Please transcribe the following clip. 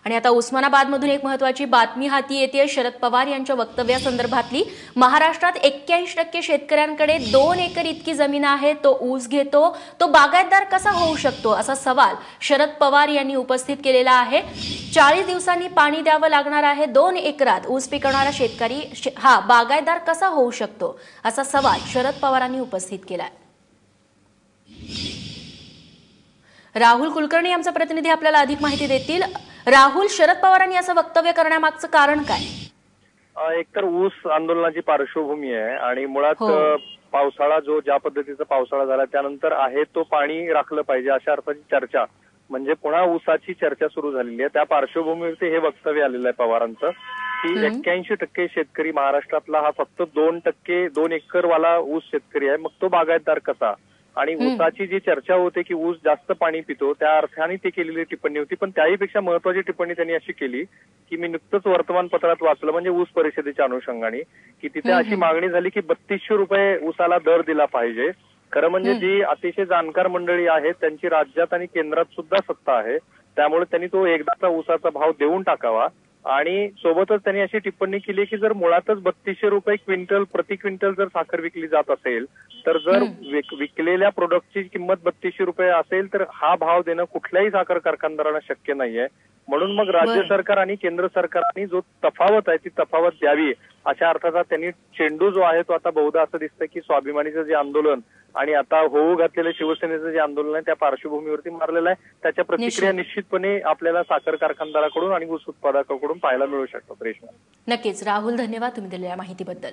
आणि आता उस्मानाबादमधून एक महत्त्वाची बातमी हाती येते। शरद पवार यांच्या वक्तव्यासंदर्भातली। महाराष्ट्रात 81% शेतकऱ्यांकडे 2 एकर इतकी जमीन आहे, तो ऊस घेतो, तो बागायतदार कसा होऊ शकतो असा सवाल शरद पवार यांनी उपस्थित केलेला आहे। 40 दिवसांनी पाणी द्यावं लागणार आहे। 2 एकरात ऊस पिकवणारा शेतकरी हा बागायतदार कसा होऊ शकतो असा सवाल शरद पवारांनी उपस्थित केलाय। राहुल कुलकर्णी आमचा प्रतिनिधी आपल्याला अधिक माहिती देतील। राहुल, शरद पवारांनी असं वक्तव्य करण्यामागचं कारण काय? एकतर ऊस आंदोलनाची पार्श्वभूमी आहे आणि मुळात पावसाळा जो ज्या पद्धतीचा पावसाळा झाला त्यानंतर आहे तो पाणी राखलं पाहिजे अशा अर्थाची चर्चा, म्हणजे पुन्हा ऊसाची चर्चा सुरू झालेली आहे। त्या पार्श्वभूमीवरती हे वक्तव्य आलेलं आहे पवारांचं की 81% शेतकरी महाराष्ट्रातला हा फक्त 2% 2 एकर वाला ऊस शेतकरी आहे, मग तो बागायतदार कसा? आणि ऊसाची जी चर्चा होते की ऊस जास्त पाणी पितो त्या अर्थाने ती केलेली टिप्पणी होती। पण त्याहीपेक्षा महत्वाची टिप्पणी त्यांनी अशी केली की मी नुकतंच वर्तमानपत्रात वाचलं, म्हणजे ऊस परिषदेच्या अनुषंगाने, की तिथे अशी मागणी झाली की 3200 रुपये ऊसाला दर दिला पाहिजे। खरं म्हणजे जी अतिशय जाणकार मंडळी आहेत त्यांची राज्यात आणि केंद्रात सुद्धा सत्ता आहे, त्यामुळे त्यांनी तो एकदाचा ऊसाचा भाव देऊन टाकावा। आणि सोबतच त्यांनी अशी टिप्पणी केली की जर मुळातच 3200 रुपये क्विंटल प्रति क्विंटल जर साखर विकली जात असेल तर जर विकलेल्या प्रोडक्टची किंमत 3200 रुपये असेल तर हा भाव देणं कुठल्याही साखर कारखानदारांना शक्य नाहीये। म्हणून मग राज्य सरकार आणि केंद्र सरकारने जो तफावत आहे ती तफावत द्यावी अशा अर्थाचा त्यांनी चेंडू जो आहे तो आता बहुधा असं दिसतंय की स्वाभिमानीचं जे आंदोलन आणि आता होऊ घातलेलं शिवसेनेचं जे आंदोलन आहे त्या पार्श्वभूमीवरती मारलेलं आहे। त्याच्या प्रतिक्रिया निश्चितपणे आपल्याला साखर कारखानदाराकडून आणि ऊस उत्पादकाकडून पाहायला मिळू शकतात। रेश्मा, नक्कीच राहुल, धन्यवाद तुम्ही दिलेल्या माहितीबद्दल।